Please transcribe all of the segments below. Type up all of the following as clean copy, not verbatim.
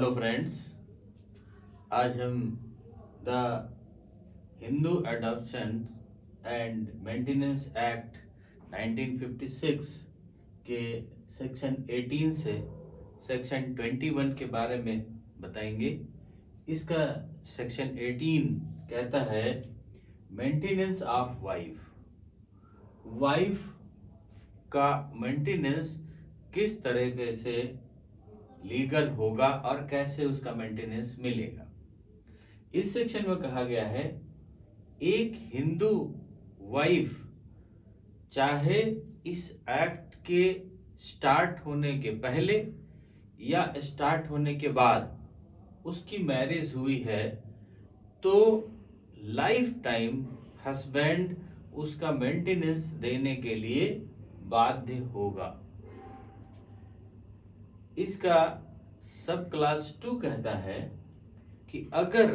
Hello friends, आज हम the Hindu adoption and maintenance act 1956 के सेक्शन 18 से सेक्शन 21 के बारे में बताएंगे। इसका सेक्शन 18 कहता है मेंटेनेंस ऑफ वाइफ का मेंटेनेंस किस तरीके से लीगल होगा और कैसे उसका मेंटेनेंस मिलेगा। इस सेक्शन में कहा गया है एक हिंदू वाइफ चाहे इस एक्ट के स्टार्ट होने के पहले या स्टार्ट होने के बाद उसकी मैरिज हुई है तो लाइफ टाइम हस्बैंड उसका मेंटेनेंस देने के लिए बाध्य होगा। इसका सब क्लास 2 कहता है कि अगर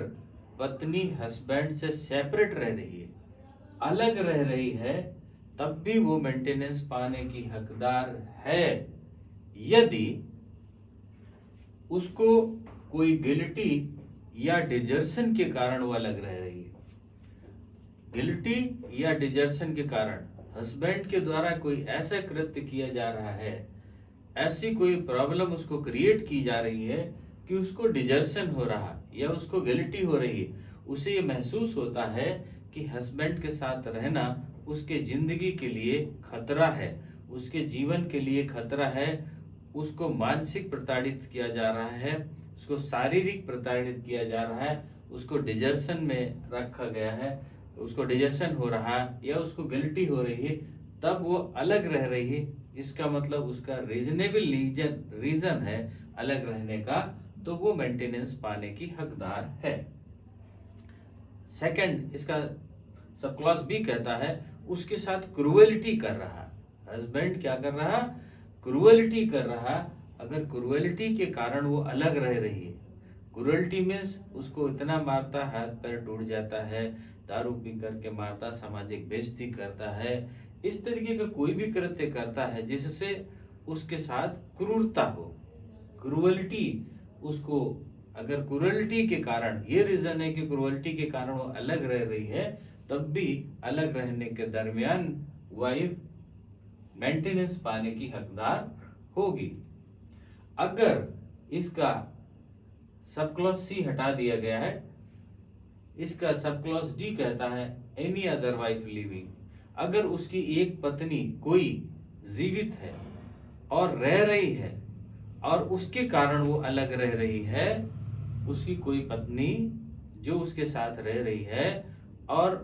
पत्नी हस्बैंड से सेपरेट रह रही है, अलग रह रही है, तब भी वो मेंटेनेंस पाने की हकदार है यदि उसको कोई गिल्टी या डिजर्शन के कारण वो अलग रह रही है। गिल्टी या डिजर्शन के कारण हस्बैंड के द्वारा कोई ऐसा कृत्य किया जा रहा है, ऐसी कोई प्रॉब्लम उसको क्रिएट की जा रही है कि उसको डिजर्शन हो रहा या उसको गिल्टी हो रही है, उसे ये महसूस होता है कि हस्बैंड के साथ रहना उसके जिंदगी के लिए खतरा है, उसके जीवन के लिए खतरा है, उसको मानसिक प्रताड़ित किया जा रहा है, उसको शारीरिक प्रताड़ित किया जा रहा है, उसको डिजर्शन में रखा गया है, उसको डिजर्शन हो रहा है या उसको गिल्टी हो रही है, तब वो अलग रह रही है। इसका मतलब उसका रीजनेबल रीजन है अलग रहने का, तो वो मेंटेनेंस पाने की हकदार है। सेकंड, इसका सब क्लॉज बी कहता है उसके साथ क्रूएलिटी कर रहा, हस्बैंड क्या कर रहा, क्रूएलिटी कर रहा। अगर क्रूएलिटी के कारण वो अलग रह रही है, क्रूएलिटी मीन्स उसको इतना मारता हाथ पैर टूट जाता है, दारू पी करके मारता, सामाजिक बेइज्जती करता है, इस तरीके का कोई भी कृत्य करता है जिससे उसके साथ क्रूरता हो, क्रूअलिटी उसको, अगर क्रूअलिटी के कारण ये रीजन है कि क्रूअलिटी के कारण वो अलग रह रही है, तब भी अलग रहने के दरमियान वाइफ मेंटेनेंस पाने की हकदार होगी। अगर इसका सब क्लॉज सी हटा दिया गया है, इसका सब क्लॉज डी कहता है एनी अदर वाइफ लिविंग, अगर उसकी एक पत्नी कोई जीवित है और रह रही है और उसके कारण वो अलग रह रही है, उसकी कोई पत्नी जो उसके साथ रह रही है और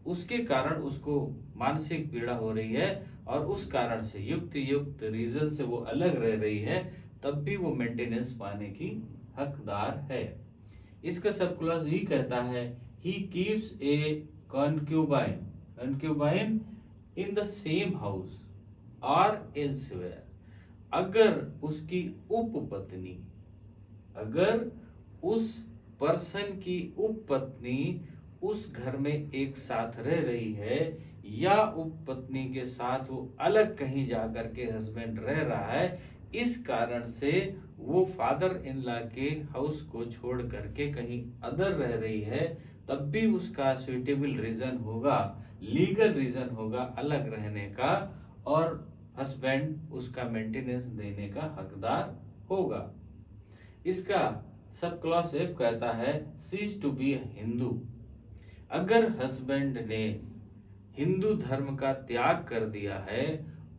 उसके कारण उसको मानसिक पीड़ा हो रही है और उस कारण से युक्त रीजन से वो अलग रह रही है, तब भी वो मेंटेनेंस पाने की हकदार है। इसका सब क्लॉज ही कहता है he keeps a concubine in the same house or elsewhere, अगर उसकी उपपत्नी, अगर उस पर्सन की उपपत्नी उस घर में एक साथ रह रही है या उपपत्नी के साथ वो अलग कहीं जाकर के हस्बैंड रह रहा है, इस कारण से वो फादर इन लॉ के हाउस को छोड़ करके कहीं अदर रह रही है, तब भी उसका सुइटेबल रीजन होगा, लीगल रीजन होगा अलग रहने का, और हस्बैंड उसका मेंटेनेंस देने का हकदार होगा। इसका सब क्लॉज एफ कहता है सीज टू बी हिंदू, अगर हस्बैंड ने हिंदू धर्म का त्याग कर दिया है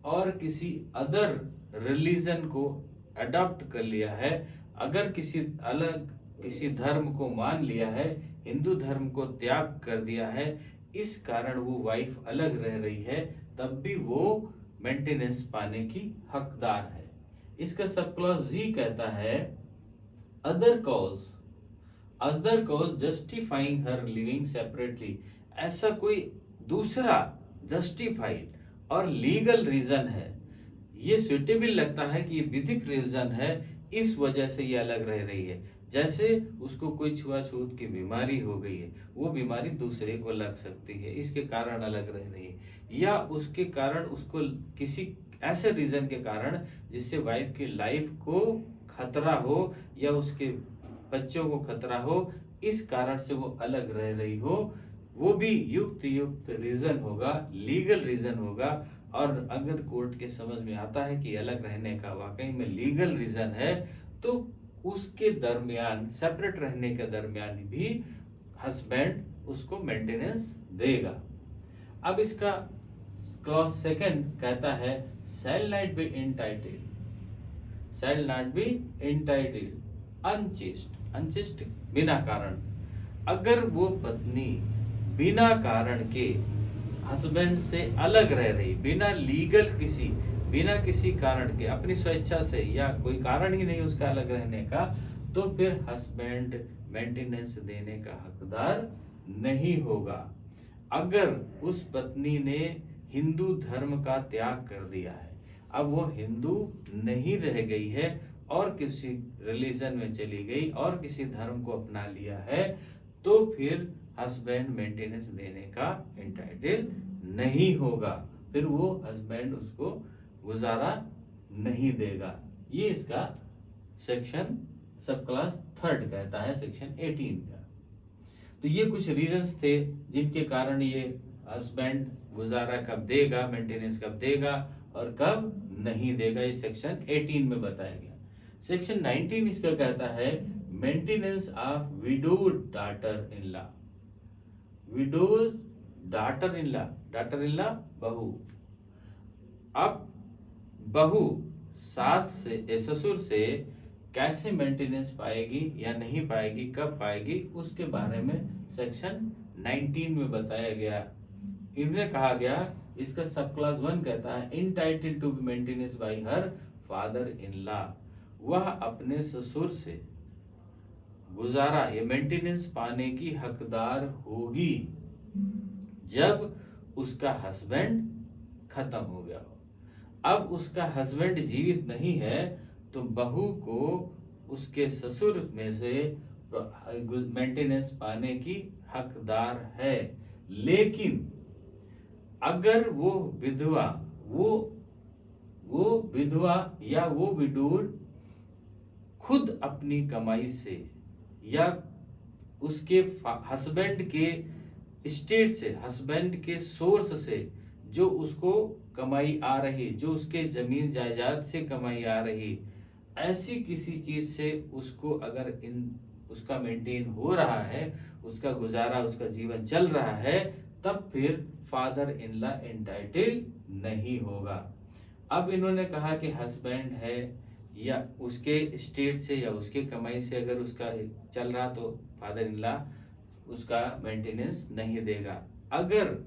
और किसी अदर रिलीजन को अडॉप्ट कर लिया है, अगर किसी धर्म को मान लिया है, हिंदू धर्म को त्याग कर दिया है, इस कारण वो वाइफ अलग रह रही है, तब भी वो मेंटेनेंस पाने की हकदार है। इसका सब क्लॉज जी कहता है अदर कॉज जस्टिफाइंग हर लिविंग सेपरेटली, ऐसा कोई दूसरा जस्टिफाइड और लीगल रीजन है, ये सुइटेबल लगता है कि ये विधिक रीजन है, इस वजह से ये अलग रह रही है। जैसे उसको कोई छुआछूत की बीमारी हो गई है, वो बीमारी दूसरे को लग सकती है, इसके कारण अलग रह रही है, या उसके कारण उसको किसी ऐसे रीजन के कारण जिससे वाइफ की लाइफ को खतरा हो या उसके बच्चों को खतरा हो, इस कारण से वो अलग रह रही हो, वो भी युक्त रीजन होगा, लीगल रीजन होगा। और अगर कोर्ट के समझ में आता है कि अलग रहने का वाकई में लीगल रीजन है, तो उसके दरमियान, सेपरेट रहने के दरमियान भी हस्बैंड उसको मेंटेनेंस देगा। अब इसका क्लॉज सेकंड कहता है shall not be entitled, shall not be entitled unchaste बिना कारण। अगर वो पत्नी बिना कारण के हस्बैंड से अलग रह रही, बिना किसी कारण के, अपनी स्वेच्छा से, या कोई कारण ही नहीं उसका अलग रहने का, तो फिर हस्बैंड मेंटेनेंस देने का हकदार नहीं होगा। अगर उस पत्नी ने हिंदू धर्म का त्याग कर दिया है, अब वो हिंदू नहीं रह गई है और किसी रिलीजन में चली गई और किसी धर्म को अपना लिया है, तो फिर हस्बैंड मेंटेनेंस देने का एंटाइटल नहीं होगा, फिर वो हस्बैंड उसको गुजारा नहीं देगा। ये इसका सेक्शन सब क्लास थर्ड कहता है, सेक्शन 18 का। तो ये कुछ रीजंस थे जिनके कारण ये हस्बैंड गुजारा कब देगा, मेंटेनेंस कब देगा और कब नहीं देगा, ये सेक्शन 18 में बताया गया। सेक्शन 19 इसका कहता है maintenance of widowed daughter in law. Widows daughter in law बहू। अब बहू सास से, ससुर से कैसे मेंटेनेंस पाएगी या नहीं पाएगी, कब पाएगी, उसके बारे में सेक्शन 19 में बताया गया। इनमें कहा गया, इसका सब क्लास 1 कहता है entitled to be maintenance by her father in law. वह अपने ससुर से गुजारा या मेंटेनेंस पाने की हकदार होगी जब उसका हस्बैंड खत्म हो गया हो। अब उसका हस्बैंड जीवित नहीं है तो बहू को उसके ससुर में से मेंटेनेंस पाने की हकदार है। लेकिन अगर वो विधवा या वो विडोड खुद अपनी कमाई से या उसके हस्बैंड के स्टेट से, हस्बैंड के सोर्स से जो उसको कमाई आ रही, जो उसके जमीन जायदाद से कमाई आ रही, ऐसी किसी चीज से उसको अगर उसका मेंटेन हो रहा है, उसका गुजारा, उसका जीवन चल रहा है, तब फिर फादर इन लॉ एंटाइटल नहीं होगा। अब इन्होंने कहा कि हस्बैंड है या उसके स्टेट से या उसके कमाई से अगर उसका चल रहा तो फादर इन लॉ उसका मेंटेनेंस नहीं देगा। अगर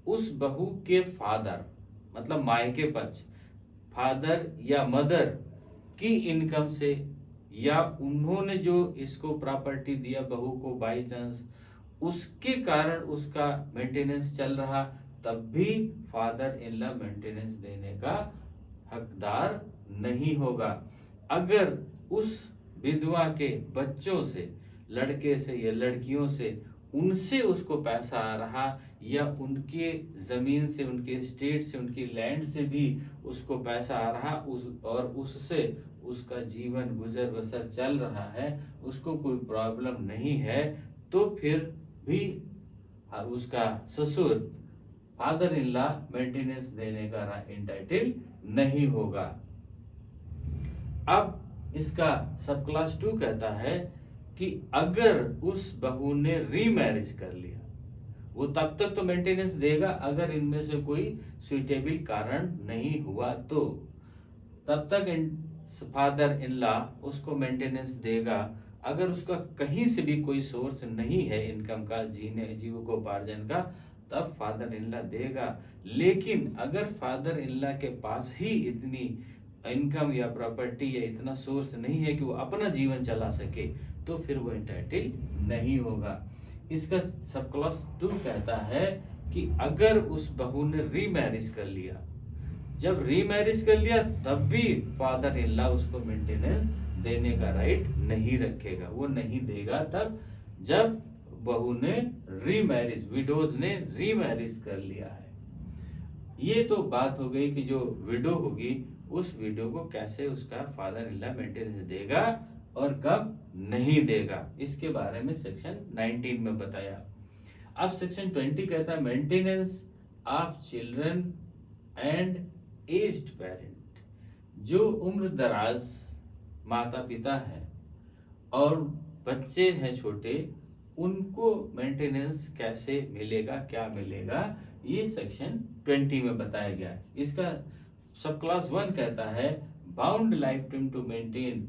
उस बहू के फादर मतलब मायके पक्ष, फादर या मदर की इनकम से या उन्होंने जो इसको प्रॉपर्टी दिया बहू को बाई चांस, उसके कारण उसका मेंटेनेंस चल रहा, तब भी फादर इन लॉ मेंटेनेंस देने का हकदार नहीं होगा। अगर उस विधवा के बच्चों से, लड़के से या लड़कियों से, उनसे उसको पैसा आ रहा या उनके जमीन से, उनके स्टेट से, उनकी लैंड से भी उसको पैसा आ रहा, और उससे उसका जीवन गुजर बसर चल रहा है, उसको कोई प्रॉब्लम नहीं है, तो फिर भी उसका ससुर फादर इन लॉ मेंटेनेंस देने का एंटाइटल नहीं होगा। अब इसका सब क्लास 2 कहता है कि अगर उस बहू ने रीमैरिज कर लिया, वो तब तक तो मेंटेनेंस देगा, अगर इनमें से कोई सुइटेबल कारण नहीं हुआ तो तब तक फादर इन लॉ उसको मेंटेनेंस देगा। अगर उसका कहीं से भी कोई सोर्स नहीं है इनकम का, जीविकोपार्जन का, तब फादर इन लॉ देगा। लेकिन अगर फादर इन लॉ के पास ही इतनी इनकम या प्रॉपर्टी या इतना सोर्स नहीं है कि वो अपना जीवन चला सके, तो फिर वो एंटाइटल नहीं होगा। इसका सब क्लॉज 2 कहता है कि अगर उस बहू ने रीमैरिज कर लिया, जब रीमैरिज कर लिया तब भी फादर इन लॉ उसको मेंटेनेंस देने का राइट नहीं रखेगा, वो नहीं देगा तब जब बहू ने रीमैरिज, विडोज ने रीमैरिज कर लिया है। ये तो बात हो गई कि जो विडो होगी उस वीडियो को कैसे उसका फादर इन लॉ मेंटेनेंस देगा और कब नहीं देगा, इसके बारे में सेक्शन 19 में बताया। अब सेक्शन 20 कहता है maintenance of children and aged parent. जो उम्र दराज माता पिता हैं और बच्चे हैं छोटे, उनको मेंटेनेंस कैसे मिलेगा, क्या मिलेगा, ये सेक्शन 20 में बताया गया है। इसका सब क्लास 1 कहता है bound life time to maintain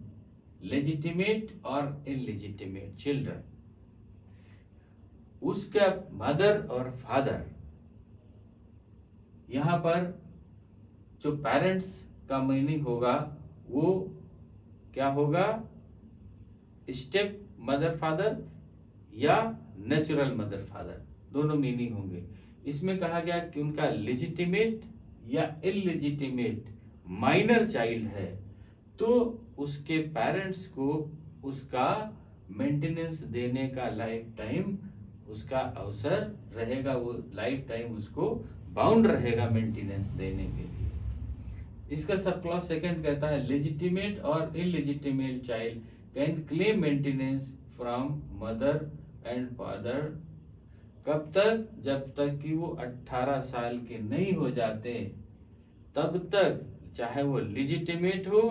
legitimate और इनलेजिटिमेट चिल्ड्रन। उसका मदर और फादर, यहां पर जो पेरेंट्स का मीनिंग होगा वो क्या होगा, स्टेप मदर फादर या नेचुरल मदर फादर, दोनों मीनिंग होंगे। इसमें कहा गया कि उनका लेजिटिमेट या इलेजिटिमेट माइनर चाइल्ड है तो उसके पेरेंट्स को उसका मेंटेनेंस देने का लाइफ टाइम उसका अवसर रहेगा, वो लाइफ टाइम उसको बाउंड रहेगा मेंटेनेंस देने के लिए। इसका सब क्लॉज 2 कहता है लेजिटिमेट और illegitimate child can claim maintenance from mother and father. कब तक, जब तक कि वो 18 साल के नहीं हो जाते तब तक, चाहे वो लेजिटिमेट हो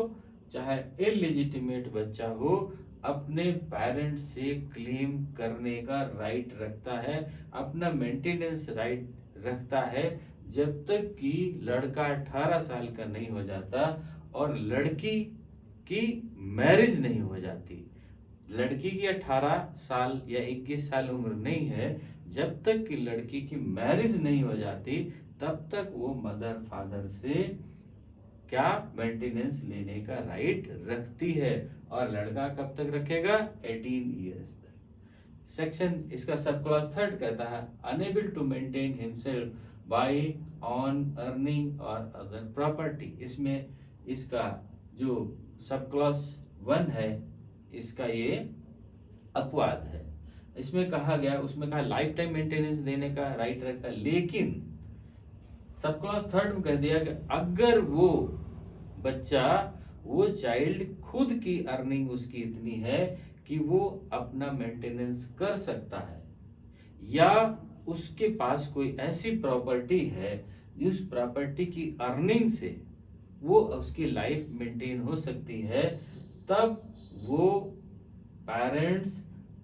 चाहे इलेजिटिमेट बच्चा हो, अपने पेरेंट्स से क्लेम करने का राइट रखता है, अपना मेंटेनेंस राइट रखता है, जब तक कि लड़का 18 साल का नहीं हो जाता और लड़की की मैरिज नहीं हो जाती। लड़की की 18 साल या 21 साल उम्र नहीं है, जब तक कि लड़की की मैरिज नहीं हो जाती तब तक वो मदर फादर से क्या मेंटेनेंस लेने का राइट रखती है। और लड़का कब तक रखेगा, 18 ईयर्स तक। सेक्शन इसका सब क्लॉज 3 कहता है unable to maintain himself by own earning और अदर प्रॉपर्टी। इसमें इसका जो सब क्लॉज 1 है इसका ये अपवाद है। इसमें कहा गया, उसमें कहा लाइफ टाइम मेंटेनेंस देने का राइट रखता है, लेकिन सब क्लॉज 3 में कह दिया कि अगर वो बच्चा, वो चाइल्ड खुद की अर्निंग उसकी इतनी है कि वो अपना मेंटेनेंस कर सकता है, या उसके पास कोई ऐसी प्रॉपर्टी है जिस प्रॉपर्टी की अर्निंग से वो उसकी लाइफ मेंटेन हो सकती है, तब वो पेरेंट्स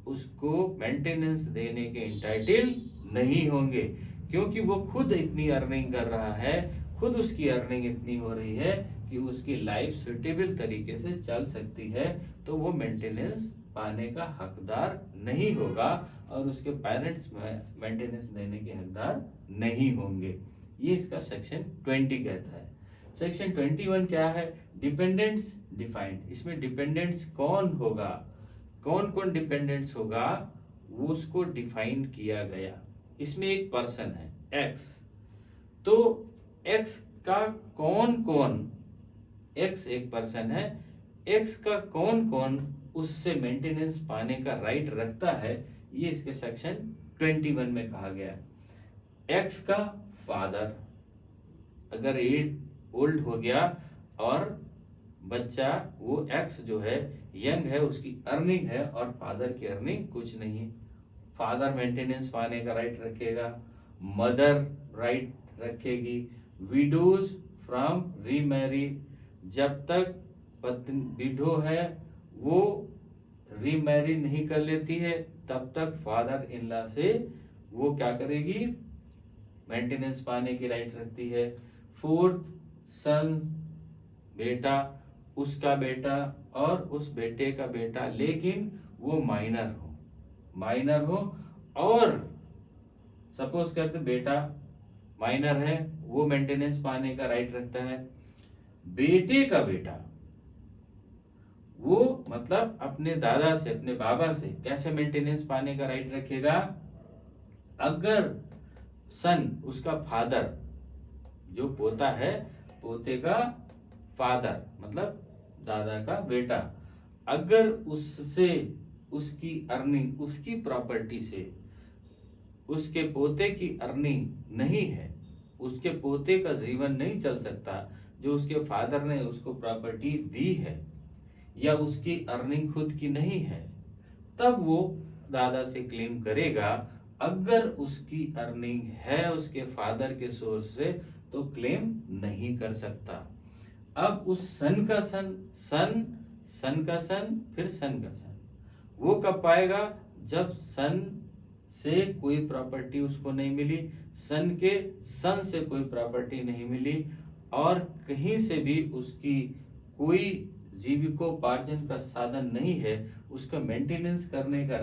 उसको मेंटेनेंस देने के इंटाइटल नहीं होंगे, क्योंकि वो खुद इतनी अर्निंग कर रहा है, खुद उसकी अर्निंग इतनी हो रही है कि उसकी लाइफ सुटेबल तरीके से चल सकती है, तो वो मेंटेनेंस पाने का हकदार नहीं होगा और उसके पेरेंट्स मेंटेनेंस देने के हकदार नहीं होंगे। ये इसका सेक्शन 20 कहता है। सेक्शन 21 क्या है, डिपेंडेंट्स डिफाइंड। इसमें डिपेंडेंट्स कौन होगा, कौन कौन डिपेंडेंट्स होगा, वो उसको डिफाइन किया गया। इसमें एक पर्सन है एक्स, तो एक्स का कौन कौन, एक्स एक पर्सन है, एक्स का कौन कौन उससे मेंटेनेंस पाने का राइट रखता है, ये इसके सेक्शन 21 में कहा गया। एक्स का फादर, अगर एज ओल्ड हो गया और बच्चा, वो एक्स जो है यंग है, उसकी अर्निंग है और फादर की अर्निंग कुछ नहीं है, फादर मेंटेनेंस पाने का राइट रखेगा, मदर राइट रखेगी। विडोज फ्रॉम रीमैरी, जब तक पत्नी विडो है वो रीमैरी नहीं कर लेती है तब तक फादर इन लॉ से वो क्या करेगी, मेंटेनेंस पाने की राइट रखती है। 4th सन, बेटा, उसका बेटा और उस बेटे का बेटा, लेकिन वो माइनर हो और सपोज करते बेटा माइनर है, वो मेंटेनेंस पाने का राइट रखता है। बेटे का बेटा, वो मतलब अपने दादा से, अपने बाबा से कैसे मेंटेनेंस पाने का राइट रखेगा, अगर सन उसका फादर, जो पोता है पोते का फादर मतलब दादा का बेटा, अगर उससे उसकी अर्निंग, उसकी प्रॉपर्टी से उसके पोते की अर्निंग नहीं है, उसके पोते का जीवन नहीं चल सकता, जो उसके फादर ने उसको प्रॉपर्टी दी है या उसकी अर्निंग खुद की नहीं है, तब वो दादा से क्लेम करेगा। अगर उसकी अर्निंग है उसके फादर के सोर्स से तो क्लेम नहीं कर सकता। अब उस सन का सन, सन का सन, फिर सन का सन, वो कब पाएगा? जब सन से कोई प्रॉपर्टी उसको नहीं मिली, सन के सन से कोई प्रॉपर्टी नहीं मिली, और कहीं से भी उसकी कोई जीविकोपार्जन का साधन नहीं है, उसका मेंटेनेंस करने का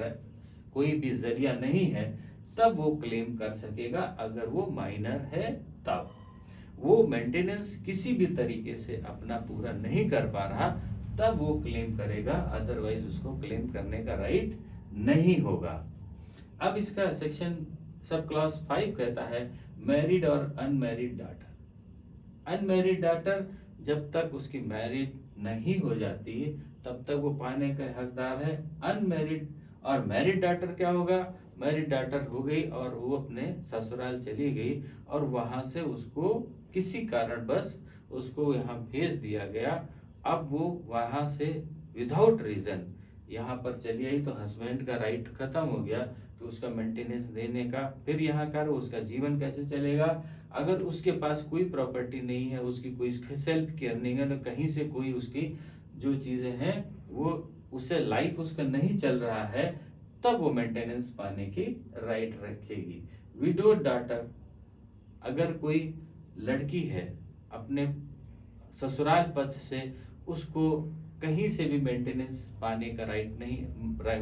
कोई भी जरिया नहीं है, तब वो क्लेम कर सकेगा। अगर वो माइनर है तब वो मेंटेनेंस किसी भी तरीके से अपना पूरा नहीं कर पा रहा, तब वो क्लेम करेगा, अदरवाइज उसको क्लेम करने का राइट नहीं होगा। अब इसका सेक्शन सब क्लास 5 कहता है मैरिड और अनमैरिड डॉटर। अनमैरिड डॉटर जब तक उसकी मैरिड नहीं हो जाती तब तक वो पाने का हकदार है। अनमैरिड और मैरिड डॉटर क्या होगा? मैरिड डॉटर हो गई और वो अपने ससुराल चली गई और वहां से उसको किसी कारण बस उसको यहाँ भेज दिया गया। अब वो वहां से विदाउट रीजन यहाँ पर चली आई तो हस्बैंड का राइट खत्म हो गया कि उसका मेंटेनेंस देने का। फिर यहाँ कर उसका जीवन कैसे चलेगा? अगर उसके पास कोई प्रॉपर्टी नहीं है, उसकी कोई सेल्फ की अर्निंग है, तो कहीं से कोई उसकी जो चीजें हैं वो उससे लाइफ उसका नहीं चल रहा है, तब वो मेंटेनेंस पाने की राइट रखेगी। विडो डॉटर, अगर कोई लड़की है अपने ससुराल पक्ष से, उसको कहीं से भी मेंटेनेंस पाने का राइट नहीं,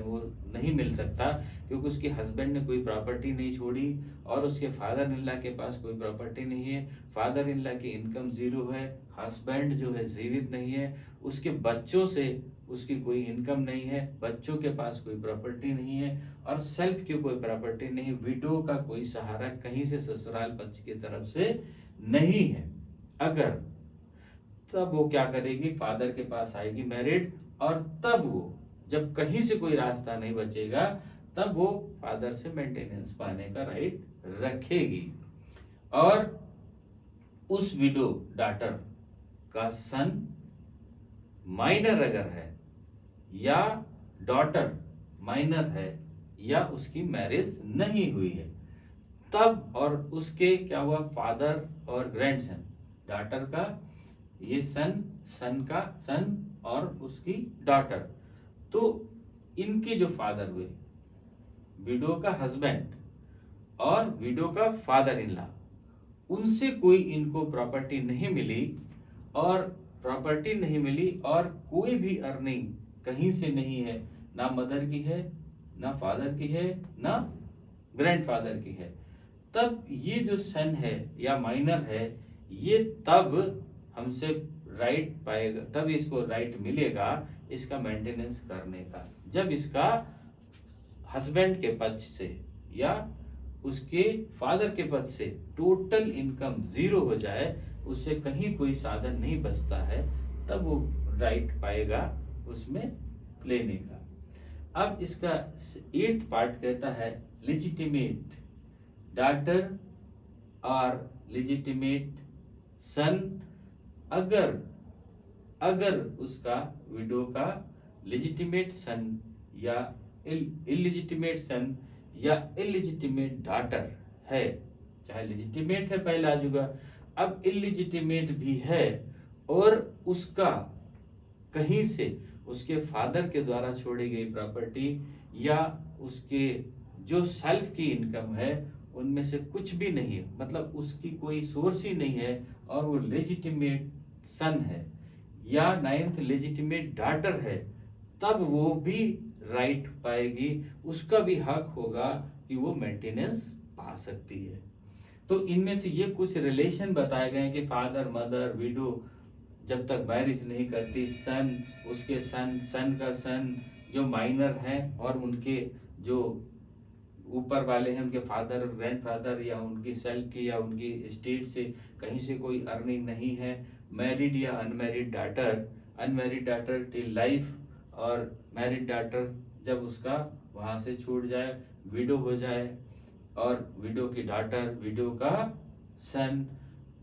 वो नहीं मिल सकता, क्योंकि उसके हस्बैंड ने कोई प्रॉपर्टी नहीं छोड़ी और उसके फादर इन लॉ के पास कोई प्रॉपर्टी नहीं है। फादर इन लॉ की इनकम 0 है, हस्बैंड जो है जीवित नहीं है, उसके बच्चों से उसकी कोई इनकम नहीं है, बच्चों के पास कोई प्रॉपर्टी नहीं है और सेल्फ की कोई प्रॉपर्टी नहीं। विडो का कोई सहारा कहीं से ससुराल पक्ष की तरफ से नहीं है। अगर तब वो क्या करेगी? फादर के पास आएगी मैरिड, और तब वो जब कहीं से कोई रास्ता नहीं बचेगा तब वो फादर से मेंटेनेंस पाने का राइट रखेगी। और उस विडो डॉटर का सन माइनर अगर है या डॉटर माइनर है या उसकी मैरिज नहीं हुई है, तब और उसके क्या हुआ? फादर और ग्रैंडसन, डॉटर का ये सन, सन का सन और उसकी डॉटर, तो इनके जो फादर हुए, विडो का हस्बैंड और विडो का फादर इन लॉ, उनसे कोई इनको प्रॉपर्टी नहीं मिली और कोई भी अर्निंग कहीं से नहीं है, ना मदर की है, ना फादर की है, ना ग्रैंडफादर की है, तब ये जो सन है या माइनर है, ये तब हमसे राइट पाएगा, तब इसको राइट मिलेगा इसका मेंटेनेंस करने का, जब इसका हस्बैंड के पक्ष से या उसके फादर के पक्ष से टोटल इनकम 0 हो जाए, उससे कहीं कोई साधन नहीं बचता है, तब वो राइट पाएगा उसमें लेने का। अब इसका 8th पार्ट कहता है लेजिटिमेट डॉटर और लेजिटिमेट सन। अगर उसका विडो का लेजिटिमेट सन या इलिजिटिमेट सन या इलिजिटिमेट डॉटर है, चाहे लेजिटिमेट है पहले आ जाएगा, अब इलिजिटिमेट भी है और उसका कहीं से उसके फादर के द्वारा छोड़ी गई प्रॉपर्टी या उसके जो सेल्फ की इनकम है उनमें से कुछ भी नहीं है, मतलब उसकी कोई सोर्स ही नहीं है, और वो लेजिटिमेट सन है या 9th लेजिटिमेट डॉटर है, तब वो भी राइट पाएगी, उसका भी हक होगा कि वो मेंटेनेंस पा सकती है। तो इनमें से ये कुछ रिलेशन बताए गए कि फादर मदर विडो जब तक मैरिज नहीं करती, सन, उसके सन का सन जो माइनर हैं और उनके जो ऊपर वाले हैं उनके फादर ग्रैंडफादर या उनकी सेल्फ की या उनकी स्टेट से कहीं से कोई अर्निंग नहीं है, मैरिड या अनमैरिड डॉटर टिल लाइफ, और मैरिड डॉटर जब उसका वहां से छूट जाए, विडो हो जाए, और विडो की डॉटर, विडो का सन,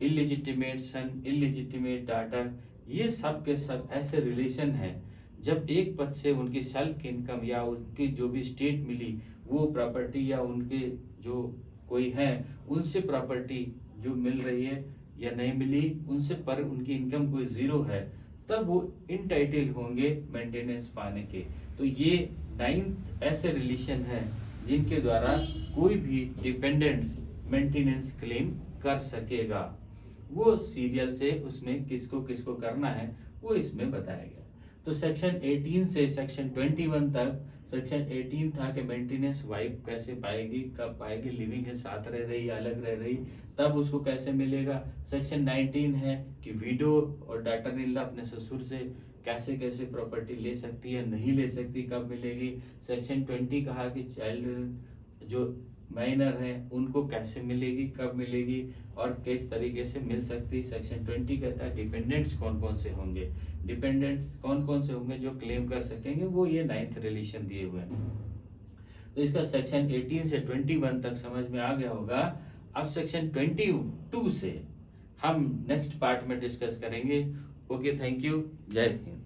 इलिजिटिमेट सन, इलिजिटिमेट डॉटर, ये सब के सब ऐसे रिलेशन है जब एक पद से उनकी सेल्फ इनकम या उनकी जो भी स्टेट मिली वो प्रॉपर्टी या उनके जो कोई है उनसे प्रॉपर्टी जो मिल रही है या नहीं मिली उनसे पर उनकी इनकम कोई जीरो है, तब वो इनटाइटल होंगे मेंटेनेंस पाने के। तो ये 9th ऐसे रिलेशन है जिनके द्वारा कोई भी डिपेंडेंट्स मेंटेनेंस क्लेम कर सकेगा। वो सीरियल से उसमें किसको किसको करना है वो इसमें बताया गया। तो सेक्शन 18 से सेक्शन 21 तक, सेक्शन 18 था कि मेंटेनेंस वाइफ कैसे पाएगी, कब पाएगी, लिविंग है, साथ रह रही, अलग रह रही, तब उसको कैसे मिलेगा। सेक्शन 19 है कि विडो और डॉटर इन लॉ अपने ससुर से कैसे कैसे प्रॉपर्टी ले सकती है, नहीं ले सकती, कब मिलेगी। सेक्शन 20 कहा कि चाइल्ड जो माइनर है उनको कैसे मिलेगी, कब मिलेगी और किस तरीके से मिल सकती। सेक्शन 20 कहता है डिपेंडेंट्स कौन कौन से होंगे, डिपेंडेंट्स कौन कौन से होंगे जो क्लेम कर सकेंगे, वो ये 9th रिलेशन दिए हुए हैं। तो इसका सेक्शन 18 से 21 तक समझ में आ गया होगा। अब सेक्शन 22 से हम नेक्स्ट पार्ट में डिस्कस करेंगे। ओके, थैंक यू, जय हिंद।